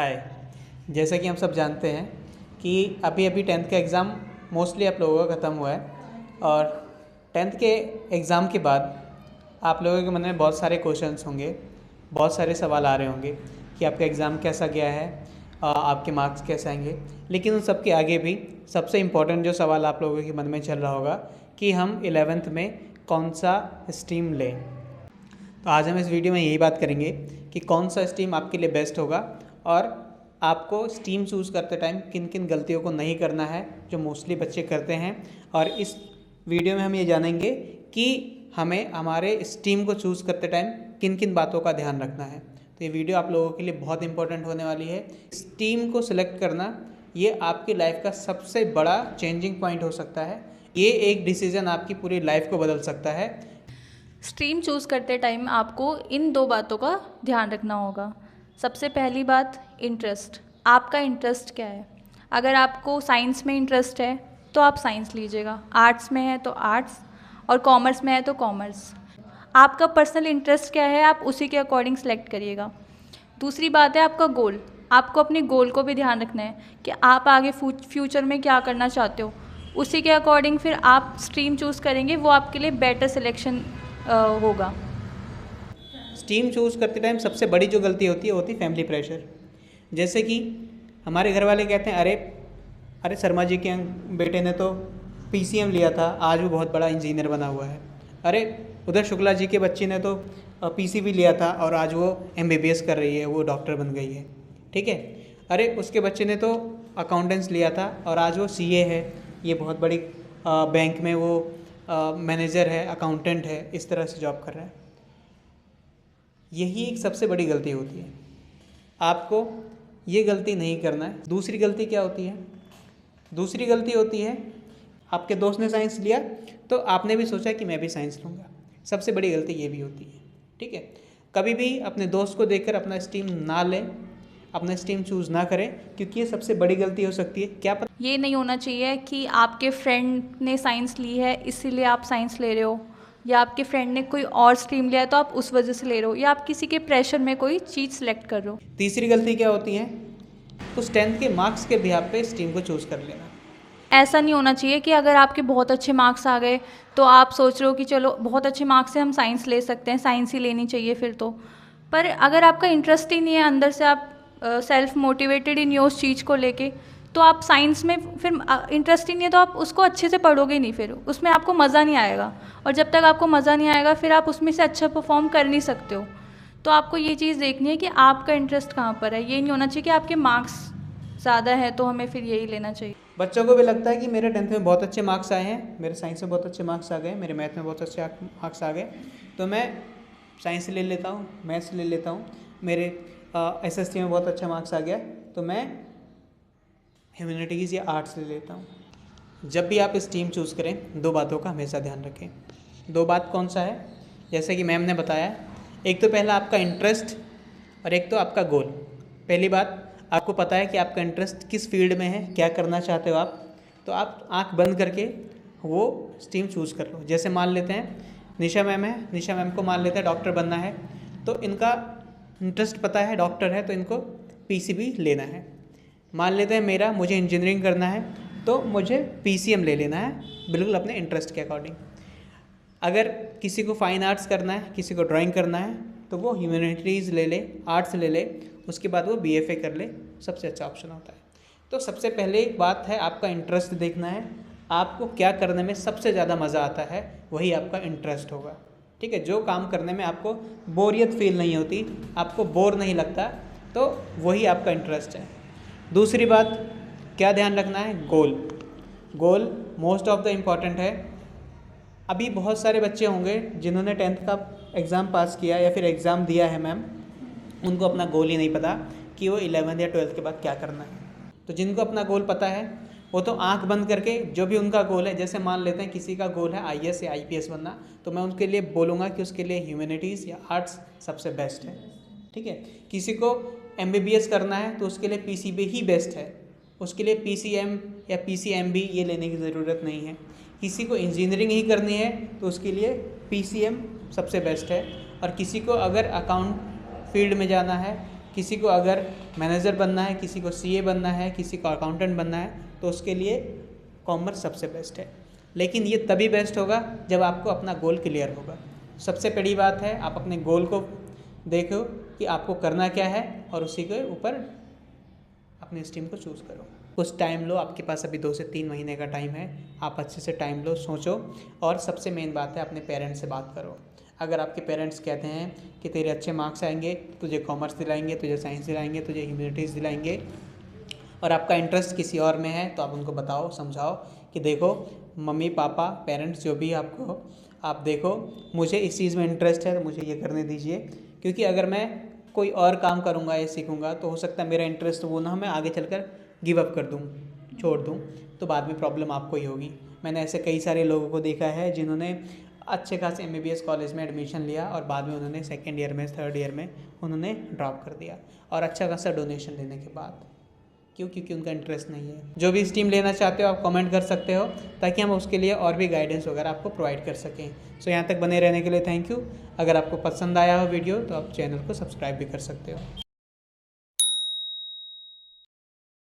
हाय। जैसा कि हम सब जानते हैं कि अभी अभी 10th का एग्ज़ाम मोस्टली आप लोगों का ख़त्म हुआ है और 10th के एग्ज़ाम के बाद आप लोगों के मन में बहुत सारे क्वेश्चंस होंगे, बहुत सारे सवाल आ रहे होंगे कि आपका एग्ज़ाम कैसा गया है, आपके मार्क्स कैसे आएंगे। लेकिन उन सब के आगे भी सबसे इम्पोर्टेंट जो सवाल आप लोगों के मन में चल रहा होगा कि हम 11th में कौन सा स्ट्रीम लें। तो आज हम इस वीडियो में यही बात करेंगे कि कौन सा स्ट्रीम आपके लिए बेस्ट होगा और आपको स्ट्रीम चूज़ करते टाइम किन किन गलतियों को नहीं करना है जो मोस्टली बच्चे करते हैं। और इस वीडियो में हम ये जानेंगे कि हमें हमारे स्ट्रीम को चूज़ करते टाइम किन किन बातों का ध्यान रखना है। तो ये वीडियो आप लोगों के लिए बहुत इंपॉर्टेंट होने वाली है। स्ट्रीम को सिलेक्ट करना ये आपकी लाइफ का सबसे बड़ा चेंजिंग पॉइंट हो सकता है। ये एक डिसीज़न आपकी पूरी लाइफ को बदल सकता है। स्ट्रीम चूज़ करते टाइम आपको इन 2 बातों का ध्यान रखना होगा। सबसे पहली बात, इंटरेस्ट। आपका इंटरेस्ट क्या है? अगर आपको साइंस में इंटरेस्ट है तो आप साइंस लीजिएगा, आर्ट्स में है तो आर्ट्स, और कॉमर्स में है तो कॉमर्स। आपका पर्सनल इंटरेस्ट क्या है, आप उसी के अकॉर्डिंग सेलेक्ट करिएगा। दूसरी बात है आपका गोल। आपको अपने गोल को भी ध्यान रखना है कि आप आगे फ्यूचर में क्या करना चाहते हो। उसी के अकॉर्डिंग फिर आप स्ट्रीम चूज़ करेंगे, वो आपके लिए बेटर सिलेक्शन होगा। स्ट्रीम चूज़ करते टाइम सबसे बड़ी जो गलती होती है वो होती है फैमिली प्रेशर। जैसे कि हमारे घर वाले कहते हैं अरे शर्मा जी के बेटे ने तो पीसीएम लिया था, आज वो बहुत बड़ा इंजीनियर बना हुआ है। अरे उधर शुक्ला जी के बच्चे ने तो पीसीबी लिया था और आज वो एमबीबीएस कर रही है, वो डॉक्टर बन गई है। ठीक है। अरे उसके बच्चे ने तो अकाउंटेंस लिया था और आज वो सीए है, ये बहुत बड़ी बैंक में वो मैनेजर है, अकाउंटेंट है, इस तरह से जॉब कर रहा है। यही एक सबसे बड़ी गलती होती है। आपको ये गलती नहीं करना है। दूसरी गलती क्या होती है? दूसरी गलती होती है आपके दोस्त ने साइंस लिया तो आपने भी सोचा कि मैं भी साइंस लूँगा। सबसे बड़ी गलती ये भी होती है। ठीक है। कभी भी अपने दोस्त को देखकर अपना स्ट्रीम ना लें, अपना स्ट्रीम चूज़ ना करें, क्योंकि ये सबसे बड़ी गलती हो सकती है। क्या पता ये नहीं होना चाहिए कि आपके फ्रेंड ने साइंस ली है इसीलिए आप साइंस ले रहे हो, या आपके फ्रेंड ने कोई और स्ट्रीम लिया है तो आप उस वजह से ले रहे हो, या आप किसी के प्रेशर में कोई चीज़ सेलेक्ट कर रहे हो। तीसरी गलती क्या होती है? उस 10th के मार्क्स के बिहाफ पे स्ट्रीम को चूज़ कर लेना। ऐसा नहीं होना चाहिए कि अगर आपके बहुत अच्छे मार्क्स आ गए तो आप सोच रहे हो कि चलो बहुत अच्छे मार्क्स से हम साइंस ले सकते हैं, साइंस ही लेनी चाहिए फिर तो। पर अगर आपका इंटरेस्ट ही नहीं है, अंदर से आप सेल्फ मोटिवेटेड ही नहीं हो उस चीज़ को लेके, तो आप साइंस में फिर इंटरेस्ट ही नहीं है तो आप उसको अच्छे से पढ़ोगे नहीं, फिर उसमें आपको मज़ा नहीं आएगा। और जब तक आपको मज़ा नहीं आएगा फिर आप उसमें से अच्छा परफॉर्म कर नहीं सकते हो। तो आपको ये चीज़ देखनी है कि आपका इंटरेस्ट कहाँ पर है। ये नहीं होना चाहिए कि आपके मार्क्स ज़्यादा है तो हमें फिर यही लेना चाहिए। बच्चों को भी लगता है कि मेरे 10th में बहुत अच्छे मार्क्स आए हैं, मेरे साइंस में बहुत अच्छे मार्क्स आ गए, मेरे मैथ में बहुत अच्छे मार्क्स आ गए, तो मैं साइंस ले लेता हूँ, मैथ्स ले लेता हूँ, मेरे एसएसटी में बहुत अच्छा मार्क्स आ गया तो मैं ह्यूमैनिटीज़ या आर्ट्स ले लेता हूँ। जब भी आप स्ट्रीम चूज़ करें 2 बातों का हमेशा ध्यान रखें। 2 बात कौन सा है? जैसे कि मैम ने बताया, एक तो पहला आपका इंटरेस्ट और एक तो आपका गोल। पहली बात, आपको पता है कि आपका इंटरेस्ट किस फील्ड में है, क्या करना चाहते हो आप, तो आप आंख बंद करके वो स्ट्रीम चूज़ कर लो। जैसे मान लेते हैं निशा मैम है, निशा मैम को मान लेते हैं डॉक्टर बनना है, तो इनका इंटरेस्ट पता है, डॉक्टर है तो इनको पीसीबी लेना है। मान लेते हैं मुझे इंजीनियरिंग करना है तो मुझे पीसीएम ले लेना है, बिल्कुल अपने इंटरेस्ट के अकॉर्डिंग। अगर किसी को फाइन आर्ट्स करना है, किसी को ड्राइंग करना है, तो वो ह्यूमैनिटीज़ ले ले, आर्ट्स ले ले, उसके बाद वो बीएफए कर ले, सबसे अच्छा ऑप्शन होता है। तो सबसे पहले बात है आपका इंटरेस्ट देखना है। आपको क्या करने में सबसे ज़्यादा मज़ा आता है, वही आपका इंटरेस्ट होगा। ठीक है। जो काम करने में आपको बोरियत फील नहीं होती, आपको बोर नहीं लगता, तो वही आपका इंटरेस्ट है। दूसरी बात क्या ध्यान रखना है? गोल। गोल मोस्ट ऑफ द इम्पॉर्टेंट है। अभी बहुत सारे बच्चे होंगे जिन्होंने 10th का एग्ज़ाम पास किया या फिर एग्ज़ाम दिया है मैम, उनको अपना गोल ही नहीं पता कि वो 11th या 12th के बाद क्या करना है। तो जिनको अपना गोल पता है वो तो आंख बंद करके जो भी उनका गोल है, जैसे मान लेते हैं किसी का गोल है आईएएस या आईपीएस बनना, तो मैं उनके लिए बोलूँगा कि उसके लिए ह्यूमैनिटीज़ या आर्ट्स सबसे बेस्ट है। ठीक है। किसी को एमबीबीएस करना है तो उसके लिए पीसीबी ही बेस्ट है, उसके लिए पीसीएम या पीसीएमबी ये लेने की ज़रूरत नहीं है। किसी को इंजीनियरिंग ही करनी है तो उसके लिए पीसीएम सबसे बेस्ट है। और किसी को अगर अकाउंट फील्ड में जाना है, किसी को अगर मैनेजर बनना है, किसी को सीए बनना है, किसी को अकाउंटेंट बनना है, तो उसके लिए कॉमर्स सबसे बेस्ट है। लेकिन ये तभी बेस्ट होगा जब आपको अपना गोल क्लियर होगा। सबसे बड़ी बात है आप अपने गोल को देखो कि आपको करना क्या है और उसी के ऊपर अपनी स्ट्रीम को चूज़ करो। कुछ टाइम लो, आपके पास अभी 2 से 3 महीने का टाइम है, आप अच्छे से टाइम लो, सोचो। और सबसे मेन बात है अपने पेरेंट्स से बात करो। अगर आपके पेरेंट्स कहते हैं कि तेरे अच्छे मार्क्स आएंगे, तुझे कॉमर्स दिलाएंगे, तुझे साइंस दिलाएंगे, तुझे ह्यूमैनिटीज़ दिलाएंगे, और आपका इंटरेस्ट किसी और में है, तो आप उनको बताओ, समझाओ कि देखो मम्मी पापा पेरेंट्स जो भी आपको, आप देखो मुझे इस चीज़ में इंटरेस्ट है तो मुझे ये करने दीजिए, क्योंकि अगर मैं कोई और काम करूँगा या सीखूँगा तो हो सकता है मेरा इंटरेस्ट वो ना मैं आगे चलकर गिव अप कर दूँ, छोड़ दूँ, तो बाद में प्रॉब्लम आपको ही होगी। मैंने ऐसे कई सारे लोगों को देखा है जिन्होंने अच्छे खासे MBBS कॉलेज में एडमिशन लिया और बाद में उन्होंने 2nd ईयर में 3rd ईयर में उन्होंने ड्रॉप कर दिया, और अच्छा खासा डोनेशन लेने के बाद। क्यों? क्योंकि उनका इंटरेस्ट नहीं है। जो भी स्ट्रीम लेना चाहते हो आप कमेंट कर सकते हो, ताकि हम उसके लिए और भी गाइडेंस वगैरह आपको प्रोवाइड कर सकें। सो यहाँ तक बने रहने के लिए थैंक यू। अगर आपको पसंद आया हो वीडियो तो आप चैनल को सब्सक्राइब भी कर सकते हो।